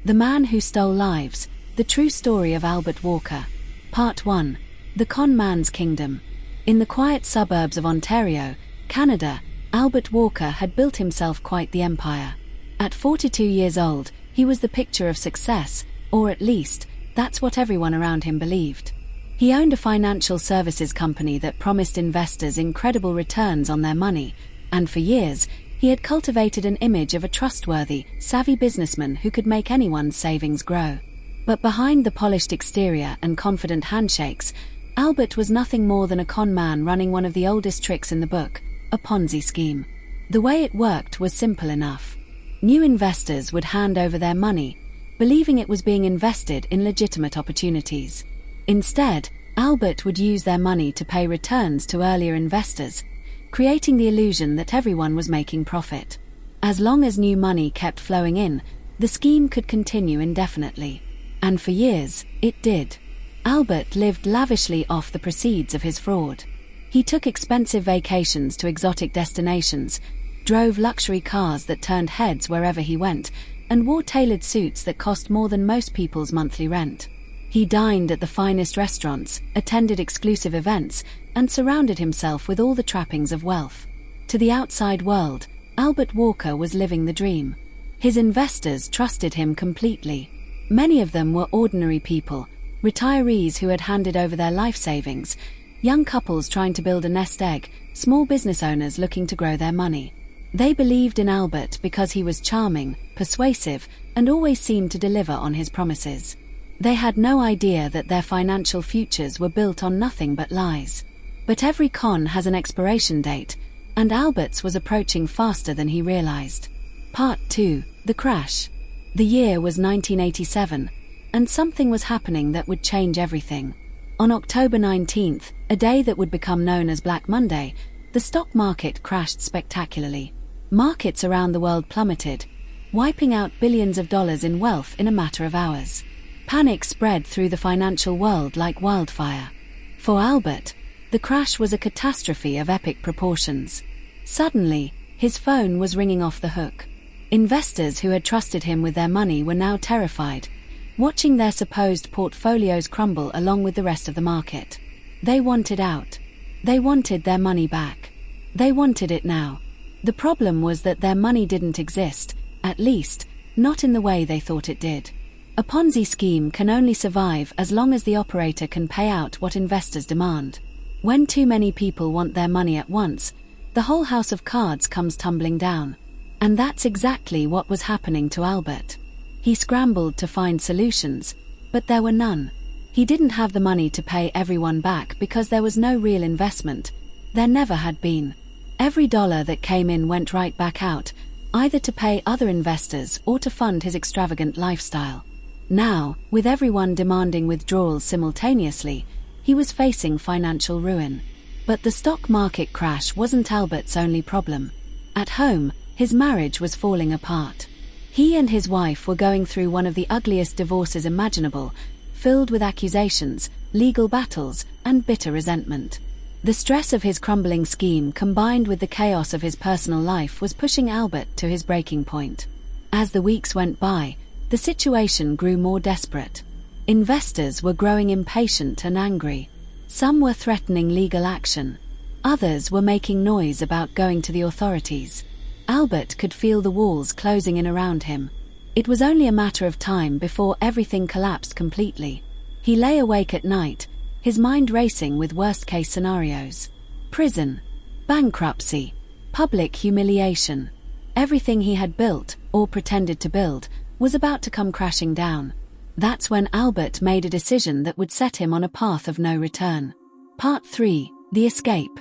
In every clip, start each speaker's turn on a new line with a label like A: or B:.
A: The Man Who Stole Lives, The True Story of Albert Walker. Part 1. The Con Man's Kingdom. In the quiet suburbs of Ontario, Canada, Albert Walker had built himself quite the empire. At 42 years old, he was the picture of success, or at least, that's what everyone around him believed. He owned a financial services company that promised investors incredible returns on their money, and for years, he had cultivated an image of a trustworthy, savvy businessman who could make anyone's savings grow. But behind the polished exterior and confident handshakes, Albert was nothing more than a con man running one of the oldest tricks in the book, a Ponzi scheme. The way it worked was simple enough. New investors would hand over their money, believing it was being invested in legitimate opportunities. Instead, Albert would use their money to pay returns to earlier investors, creating the illusion that everyone was making profit. As long as new money kept flowing in, the scheme could continue indefinitely. And for years, it did. Albert lived lavishly off the proceeds of his fraud. He took expensive vacations to exotic destinations, drove luxury cars that turned heads wherever he went, and wore tailored suits that cost more than most people's monthly rent. He dined at the finest restaurants, attended exclusive events, and surrounded himself with all the trappings of wealth. To the outside world, Albert Walker was living the dream. His investors trusted him completely. Many of them were ordinary people, retirees who had handed over their life savings, young couples trying to build a nest egg, small business owners looking to grow their money. They believed in Albert because he was charming, persuasive, and always seemed to deliver on his promises. They had no idea that their financial futures were built on nothing but lies. But every con has an expiration date, and Albert's was approaching faster than he realized. Part 2. The Crash. The year was 1987, and something was happening that would change everything. On October 19th, a day that would become known as Black Monday, the stock market crashed spectacularly. Markets around the world plummeted, wiping out billions of dollars in wealth in a matter of hours. Panic spread through the financial world like wildfire. For Albert, the crash was a catastrophe of epic proportions. Suddenly, his phone was ringing off the hook. Investors who had trusted him with their money were now terrified, watching their supposed portfolios crumble along with the rest of the market. They wanted out. They wanted their money back. They wanted it now. The problem was that their money didn't exist, at least, not in the way they thought it did. A Ponzi scheme can only survive as long as the operator can pay out what investors demand. When too many people want their money at once, the whole house of cards comes tumbling down. And that's exactly what was happening to Albert. He scrambled to find solutions, but there were none. He didn't have the money to pay everyone back because there was no real investment. There never had been. Every dollar that came in went right back out, either to pay other investors or to fund his extravagant lifestyle. Now, with everyone demanding withdrawals simultaneously, he was facing financial ruin. But the stock market crash wasn't Albert's only problem. At home, his marriage was falling apart. He and his wife were going through one of the ugliest divorces imaginable, filled with accusations, legal battles, and bitter resentment. The stress of his crumbling scheme combined with the chaos of his personal life was pushing Albert to his breaking point. As the weeks went by, the situation grew more desperate. Investors were growing impatient and angry. Some were threatening legal action. Others were making noise about going to the authorities. Albert could feel the walls closing in around him. It was only a matter of time before everything collapsed completely. He lay awake at night, his mind racing with worst-case scenarios. Prison, bankruptcy, public humiliation. Everything he had built, or pretended to build, was about to come crashing down. That's when Albert made a decision that would set him on a path of no return. Part 3. The Escape.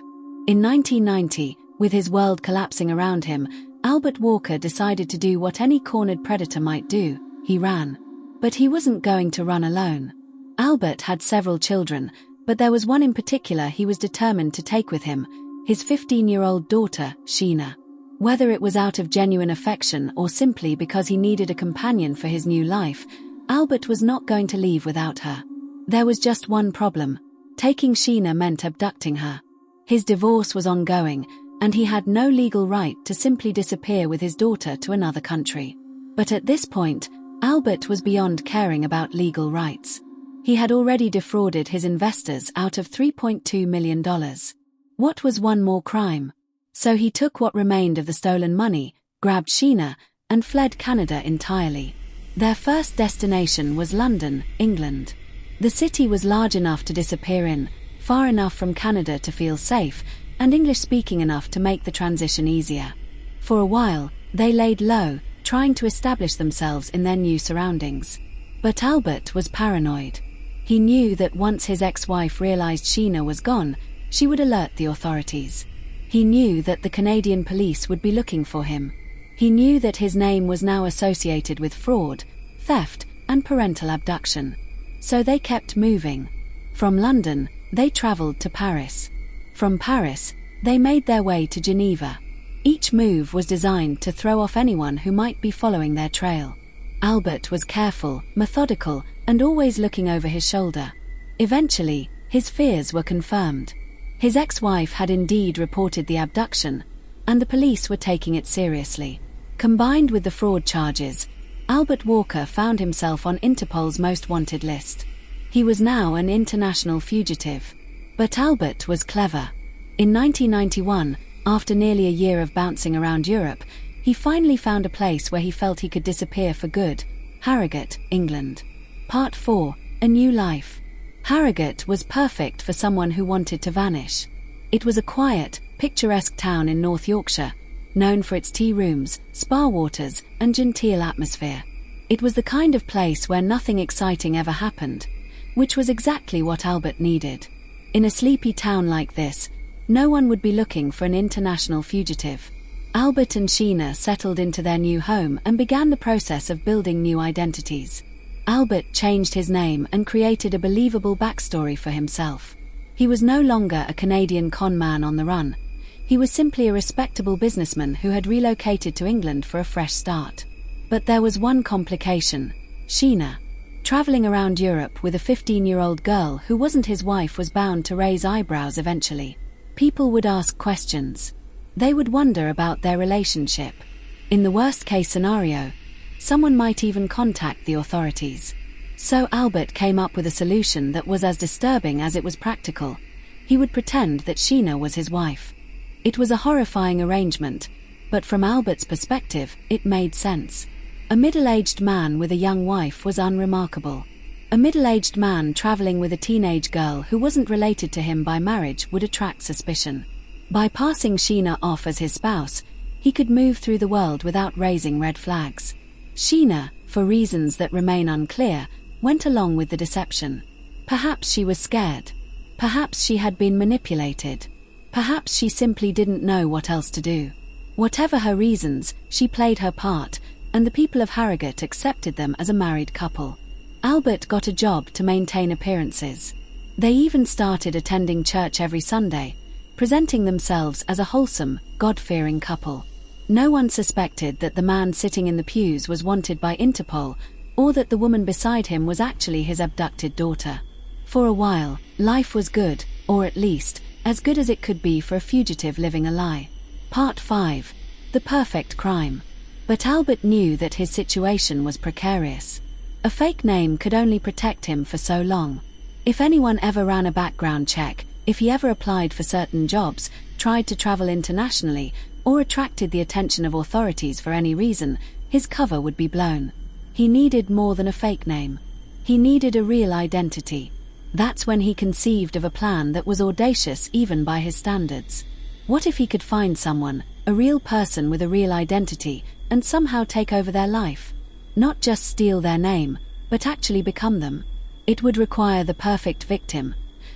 A: In 1990, with his world collapsing around him, Albert Walker decided to do what any cornered predator might do. He ran. But he wasn't going to run alone. Albert had several children, but there was one in particular he was determined to take with him, his 15-year-old daughter, Sheena. Whether it was out of genuine affection or simply because he needed a companion for his new life, Albert was not going to leave without her. There was just one problem. Taking Sheena meant abducting her. His divorce was ongoing, and he had no legal right to simply disappear with his daughter to another country. But at this point, Albert was beyond caring about legal rights. He had already defrauded his investors out of $3.2 million. What was one more crime? So he took what remained of the stolen money, grabbed Sheena, and fled Canada entirely. Their first destination was London, England. The city was large enough to disappear in, far enough from Canada to feel safe, and English-speaking enough to make the transition easier. For a while, they laid low, trying to establish themselves in their new surroundings. But Albert was paranoid. He knew that once his ex-wife realized Sheena was gone, she would alert the authorities. He knew that the Canadian police would be looking for him. He knew that his name was now associated with fraud, theft, and parental abduction. So they kept moving. From London, they traveled to Paris. From Paris, they made their way to Geneva. Each move was designed to throw off anyone who might be following their trail. Albert was careful, methodical, and always looking over his shoulder. Eventually, his fears were confirmed. His ex-wife had indeed reported the abduction, and the police were taking it seriously. Combined with the fraud charges, Albert Walker found himself on Interpol's most wanted list. He was now an international fugitive. But Albert was clever. In 1991, after nearly a year of bouncing around Europe, he finally found a place where he felt he could disappear for good: Harrogate, England. Part 4: A New Life. Harrogate was perfect for someone who wanted to vanish. It was a quiet, picturesque town in North Yorkshire, known for its tea rooms, spa waters, and genteel atmosphere. It was the kind of place where nothing exciting ever happened, which was exactly what Albert needed. In a sleepy town like this, no one would be looking for an international fugitive. Albert and Sheena settled into their new home and began the process of building new identities. Albert changed his name and created a believable backstory for himself. He was no longer a Canadian con man on the run. He was simply a respectable businessman who had relocated to England for a fresh start. But there was one complication: Sheena. Traveling around Europe with a 15-year-old girl who wasn't his wife was bound to raise eyebrows eventually. People would ask questions. They would wonder about their relationship. In the worst-case scenario, someone might even contact the authorities. So Albert came up with a solution that was as disturbing as it was practical. He would pretend that Sheena was his wife. It was a horrifying arrangement, but from Albert's perspective, it made sense. A middle-aged man with a young wife was unremarkable. A middle-aged man traveling with a teenage girl who wasn't related to him by marriage would attract suspicion. By passing Sheena off as his spouse, he could move through the world without raising red flags. Sheena, for reasons that remain unclear, went along with the deception. Perhaps she was scared. Perhaps she had been manipulated. Perhaps she simply didn't know what else to do. Whatever her reasons, she played her part, and the people of Harrogate accepted them as a married couple. Albert got a job to maintain appearances. They even started attending church every Sunday, presenting themselves as a wholesome, God-fearing couple. No one suspected that the man sitting in the pews was wanted by Interpol, or that the woman beside him was actually his abducted daughter. For a while, life was good, or at least, as good as it could be for a fugitive living a lie. Part 5: The Perfect Crime. But Albert knew that his situation was precarious. A fake name could only protect him for so long. If anyone ever ran a background check, if he ever applied for certain jobs, tried to travel internationally, or attracted the attention of authorities for any reason, his cover would be blown. He needed more than a fake name. He needed a real identity. That's when he conceived of a plan that was audacious even by his standards. What if he could find someone, a real person with a real identity, and somehow take over their life? Not just steal their name, but actually become them. It would require the perfect victim,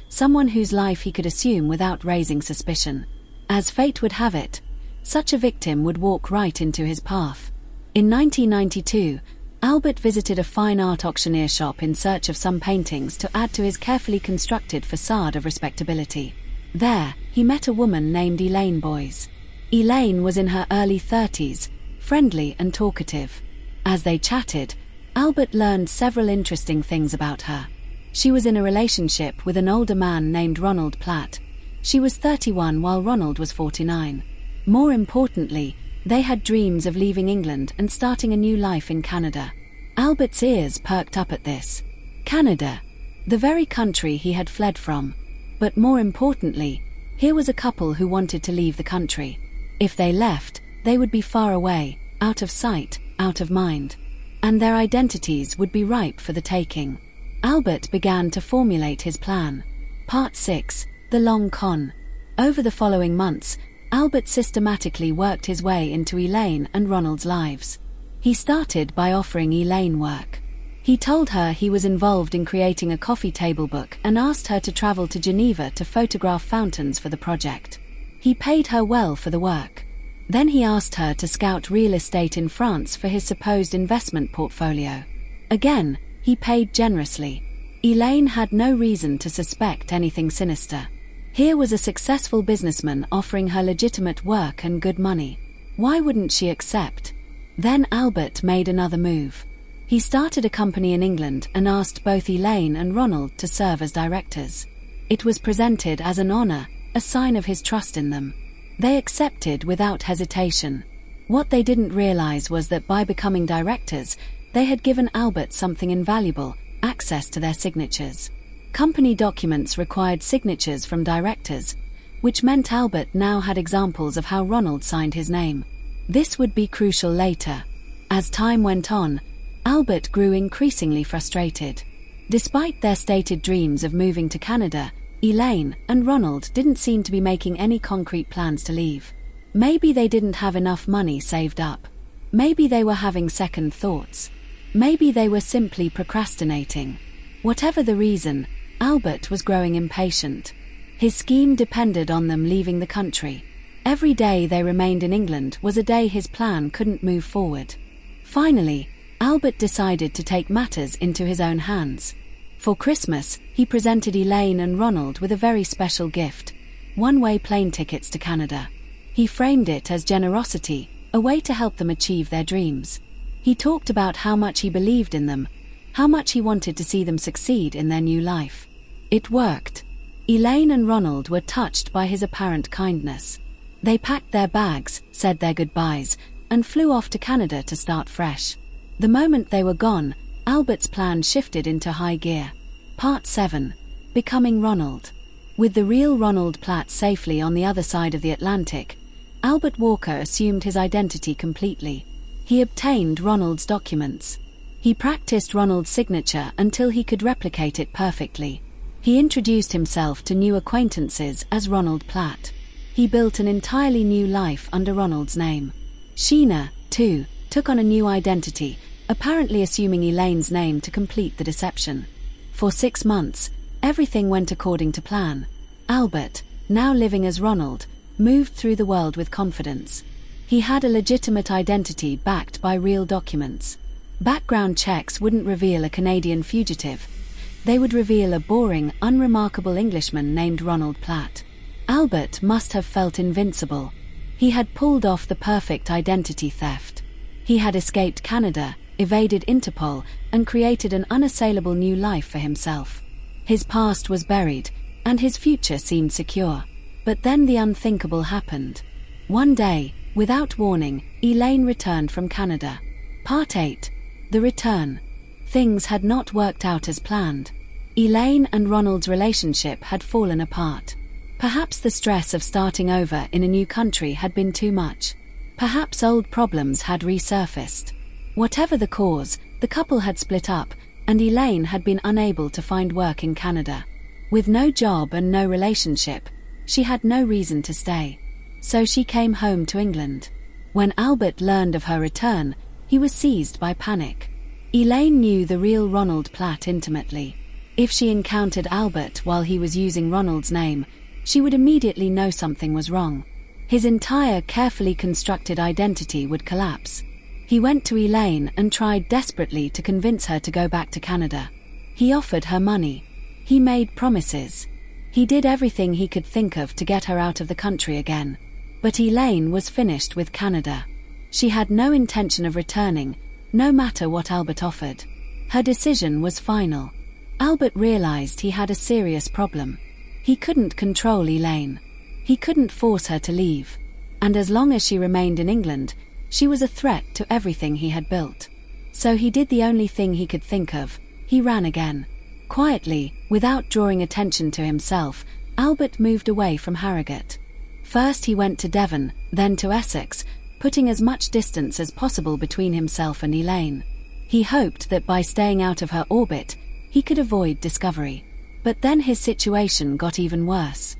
A: someone whose life he could assume without raising suspicion. As fate would have it, such a victim would walk right into his path. In 1992, Albert visited a fine art auctioneer shop in search of some paintings to add to his carefully constructed facade of respectability. There, he met a woman named Elaine Boyes. Elaine was in her early 30s, friendly and talkative. As they chatted, Albert learned several interesting things about her. She was in a relationship with an older man named Ronald Platt. She was 31 while Ronald was 49. More importantly, they had dreams of leaving England and starting a new life in Canada. Albert's ears perked up at this. Canada, the very country he had fled from. But more importantly, here was a couple who wanted to leave the country. If they left, they would be far away, out of sight, out of mind. And their identities would be ripe for the taking. Albert began to formulate his plan. Part 6, The Long Con. Over the following months, Albert systematically worked his way into Elaine and Ronald's lives. He started by offering Elaine work. He told her he was involved in creating a coffee table book and asked her to travel to Geneva to photograph fountains for the project. He paid her well for the work. Then he asked her to scout real estate in France for his supposed investment portfolio. Again, he paid generously. Elaine had no reason to suspect anything sinister. Here was a successful businessman offering her legitimate work and good money. Why wouldn't she accept? Then Albert made another move. He started a company in England and asked both Elaine and Ronald to serve as directors. It was presented as an honor, a sign of his trust in them. They accepted without hesitation. What they didn't realize was that by becoming directors, they had given Albert something invaluable, access to their signatures. Company documents required signatures from directors, which meant Albert now had examples of how Ronald signed his name. This would be crucial later. As time went on, Albert grew increasingly frustrated. Despite their stated dreams of moving to Canada, Elaine and Ronald didn't seem to be making any concrete plans to leave. Maybe they didn't have enough money saved up. Maybe they were having second thoughts. Maybe they were simply procrastinating. Whatever the reason, Albert was growing impatient. His scheme depended on them leaving the country. Every day they remained in England was a day his plan couldn't move forward. Finally, Albert decided to take matters into his own hands. For Christmas, he presented Elaine and Ronald with a very special gift: one-way plane tickets to Canada. He framed it as generosity, a way to help them achieve their dreams. He talked about how much he believed in them, how much he wanted to see them succeed in their new life. It worked. Elaine and Ronald were touched by his apparent kindness. They packed their bags, said their goodbyes, and flew off to Canada to start fresh. The moment they were gone, Albert's plan shifted into high gear. Part 7. Becoming Ronald. With the real Ronald Platt safely on the other side of the Atlantic, Albert Walker assumed his identity completely. He obtained Ronald's documents. He practiced Ronald's signature until he could replicate it perfectly. He introduced himself to new acquaintances as Ronald Platt. He built an entirely new life under Ronald's name. Sheena, too, took on a new identity, apparently assuming Elaine's name to complete the deception. For 6 months, everything went according to plan. Albert, now living as Ronald, moved through the world with confidence. He had a legitimate identity backed by real documents. Background checks wouldn't reveal a Canadian fugitive. They would reveal a boring, unremarkable Englishman named Ronald Platt. Albert must have felt invincible. He had pulled off the perfect identity theft. He had escaped Canada, evaded Interpol, and created an unassailable new life for himself. His past was buried, and his future seemed secure. But then the unthinkable happened. One day, without warning, Elaine returned from Canada. Part 8. The Return. Things had not worked out as planned. Elaine and Ronald's relationship had fallen apart. Perhaps the stress of starting over in a new country had been too much. Perhaps old problems had resurfaced. Whatever the cause, the couple had split up, and Elaine had been unable to find work in Canada. With no job and no relationship, she had no reason to stay. So she came home to England. When Albert learned of her return, he was seized by panic. Elaine knew the real Ronald Platt intimately. If she encountered Albert while he was using Ronald's name, she would immediately know something was wrong. His entire carefully constructed identity would collapse. He went to Elaine and tried desperately to convince her to go back to Canada. He offered her money. He made promises. He did everything he could think of to get her out of the country again. But Elaine was finished with Canada. She had no intention of returning, no matter what Albert offered. Her decision was final. Albert realized he had a serious problem. He couldn't control Elaine. He couldn't force her to leave. And as long as she remained in England, she was a threat to everything he had built. So he did the only thing he could think of. He ran again. Quietly, without drawing attention to himself, Albert moved away from Harrogate. First he went to Devon, then to Essex, putting as much distance as possible between himself and Elaine. He hoped that by staying out of her orbit, he could avoid discovery. But then his situation got even worse.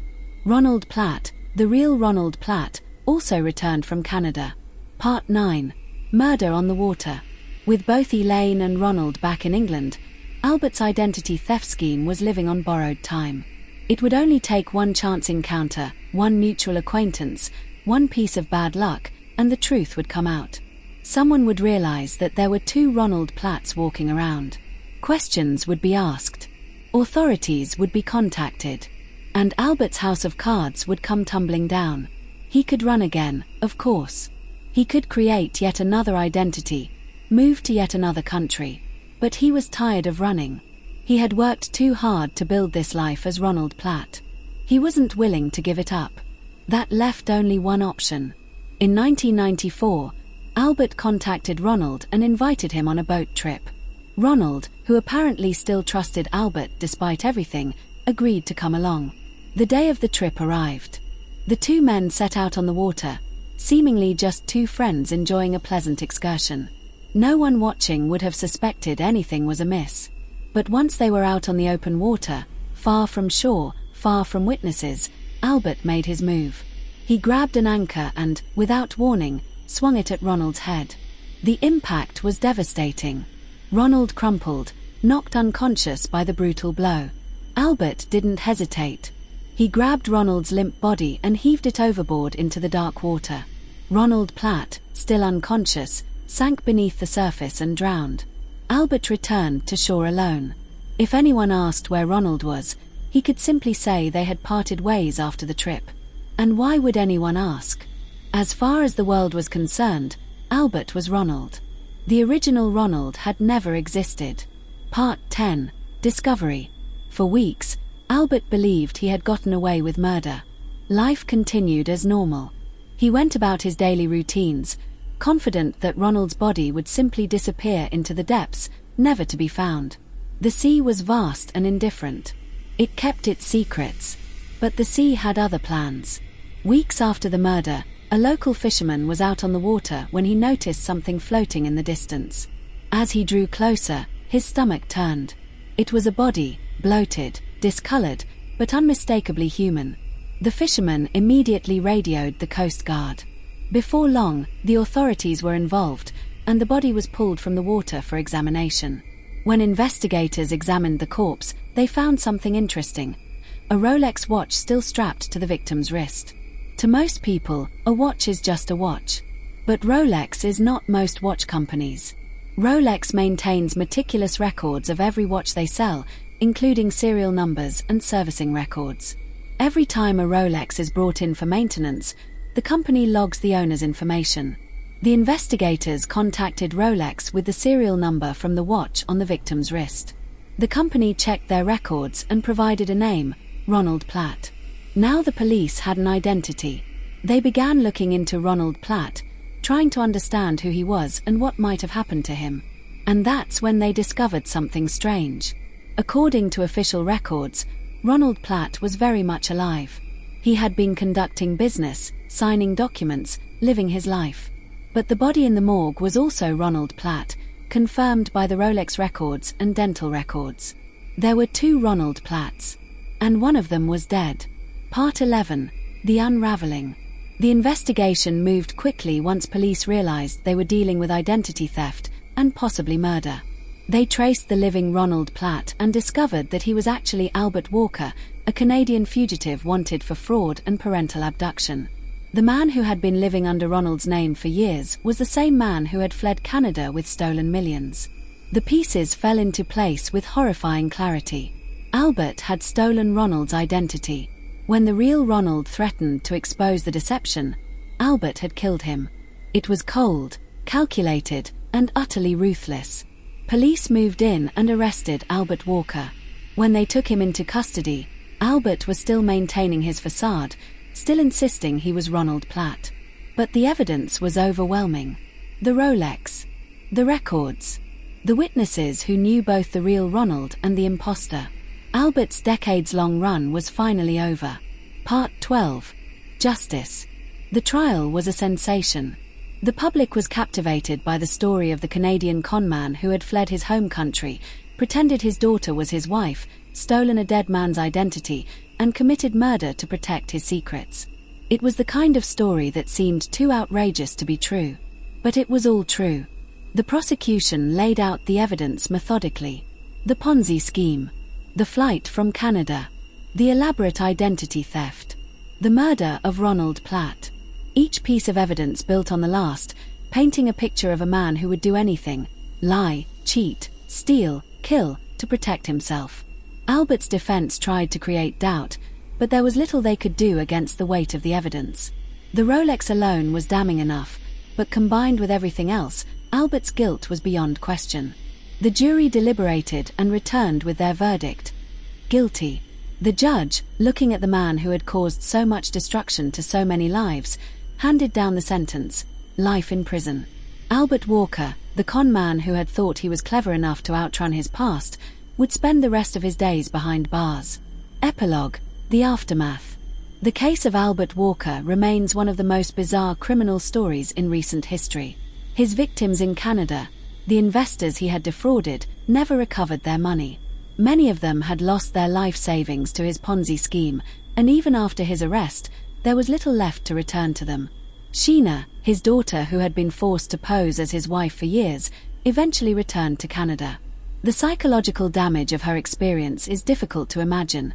A: Ronald Platt, the real Ronald Platt, also returned from Canada. Part 9. Murder on the Water. With both Elaine and Ronald back in England, Albert's identity theft scheme was living on borrowed time. It would only take one chance encounter, one mutual acquaintance, one piece of bad luck, and the truth would come out. Someone would realize that there were two Ronald Platts walking around. Questions would be asked. Authorities would be contacted. And Albert's house of cards would come tumbling down. He could run again, of course. He could create yet another identity, move to yet another country. But he was tired of running. He had worked too hard to build this life as Ronald Platt. He wasn't willing to give it up. That left only one option. In 1994, Albert contacted Ronald and invited him on a boat trip. Ronald, who apparently still trusted Albert despite everything, agreed to come along. The day of the trip arrived. The two men set out on the water, seemingly just two friends enjoying a pleasant excursion. No one watching would have suspected anything was amiss. But once they were out on the open water, far from shore, far from witnesses, Albert made his move. He grabbed an anchor and, without warning, swung it at Ronald's head. The impact was devastating. Ronald crumpled, knocked unconscious by the brutal blow. Albert didn't hesitate. He grabbed Ronald's limp body and heaved it overboard into the dark water. Ronald Platt, still unconscious, sank beneath the surface and drowned. Albert returned to shore alone. If anyone asked where Ronald was, he could simply say they had parted ways after the trip. And why would anyone ask? As far as the world was concerned, Albert was Ronald. The original Ronald had never existed. Part 10. Discovery. For weeks, Albert believed he had gotten away with murder. Life continued as normal. He went about his daily routines, confident that Ronald's body would simply disappear into the depths, never to be found. The sea was vast and indifferent. It kept its secrets. But the sea had other plans. Weeks after the murder, a local fisherman was out on the water when he noticed something floating in the distance. As he drew closer, his stomach turned. It was a body, bloated, discolored, but unmistakably human. The fisherman immediately radioed the Coast Guard. Before long, the authorities were involved, and the body was pulled from the water for examination. When investigators examined the corpse, they found something interesting: a Rolex watch still strapped to the victim's wrist. To most people, a watch is just a watch. But Rolex is not most watch companies. Rolex maintains meticulous records of every watch they sell, including serial numbers and servicing records. Every time a Rolex is brought in for maintenance, the company logs the owner's information. The investigators contacted Rolex with the serial number from the watch on the victim's wrist. The company checked their records and provided a name: Ronald Platt. Now the police had an identity. They began looking into Ronald Platt, trying to understand who he was and what might have happened to him. And that's when they discovered something strange. According to official records, Ronald Platt was very much alive. He had been conducting business, signing documents, living his life. But the body in the morgue was also Ronald Platt, confirmed by the Rolex records and dental records. There were two Ronald Platts, and one of them was dead. Part 11. The Unraveling. The investigation moved quickly once police realized they were dealing with identity theft and possibly murder. They traced the living Ronald Platt and discovered that he was actually Albert Walker, a Canadian fugitive wanted for fraud and parental abduction. The man who had been living under Ronald's name for years was the same man who had fled Canada with stolen millions. The pieces fell into place with horrifying clarity. Albert had stolen Ronald's identity. When the real Ronald threatened to expose the deception, Albert had killed him. It was cold, calculated, and utterly ruthless. Police moved in and arrested Albert Walker. When they took him into custody, Albert was still maintaining his facade, still insisting he was Ronald Platt. But the evidence was overwhelming. The Rolex, the records, The witnesses who knew both the real Ronald and the imposter. Albert's decades-long run was finally over. Part 12. Justice. The trial was a sensation. The public was captivated by the story of the Canadian conman who had fled his home country, pretended his daughter was his wife, stolen a dead man's identity, and committed murder to protect his secrets. It was the kind of story that seemed too outrageous to be true. But it was all true. The prosecution laid out the evidence methodically. The Ponzi scheme. The flight from Canada. The elaborate identity theft. The murder of Ronald Platt. Each piece of evidence built on the last, painting a picture of a man who would do anything, lie, cheat, steal, kill, to protect himself. Albert's defense tried to create doubt, but there was little they could do against the weight of the evidence. The Rolex alone was damning enough, but combined with everything else, Albert's guilt was beyond question. The jury deliberated and returned with their verdict. Guilty. The judge, looking at the man who had caused so much destruction to so many lives, handed down the sentence: life in prison. Albert Walker, the con man who had thought he was clever enough to outrun his past, would spend the rest of his days behind bars. Epilogue. The aftermath. The case of Albert Walker remains one of the most bizarre criminal stories in recent history. His victims in Canada, the investors he had defrauded, never recovered their money. Many of them had lost their life savings to his Ponzi scheme, and even after his arrest, there was little left to return to them. Sheena, his daughter who had been forced to pose as his wife for years, eventually returned to Canada. The psychological damage of her experience is difficult to imagine.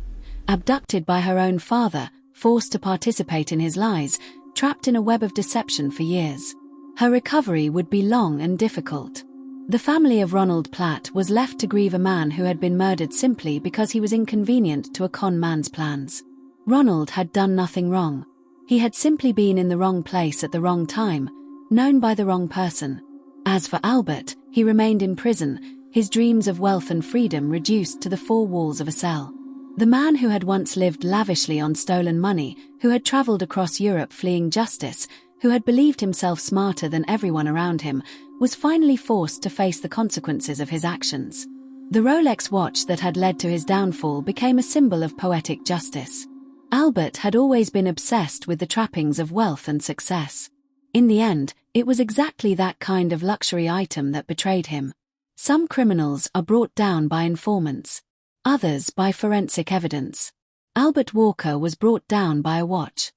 A: Abducted by her own father, forced to participate in his lies, trapped in a web of deception for years. Her recovery would be long and difficult. The family of Ronald Platt was left to grieve a man who had been murdered simply because he was inconvenient to a con man's plans. Ronald had done nothing wrong. He had simply been in the wrong place at the wrong time, known by the wrong person. As for Albert, he remained in prison, his dreams of wealth and freedom reduced to the four walls of a cell. The man who had once lived lavishly on stolen money, who had traveled across Europe fleeing justice, who had believed himself smarter than everyone around him, was finally forced to face the consequences of his actions. The Rolex watch that had led to his downfall became a symbol of poetic justice. Albert had always been obsessed with the trappings of wealth and success. In the end, it was exactly that kind of luxury item that betrayed him. Some criminals are brought down by informants, others by forensic evidence. Albert Walker was brought down by a watch.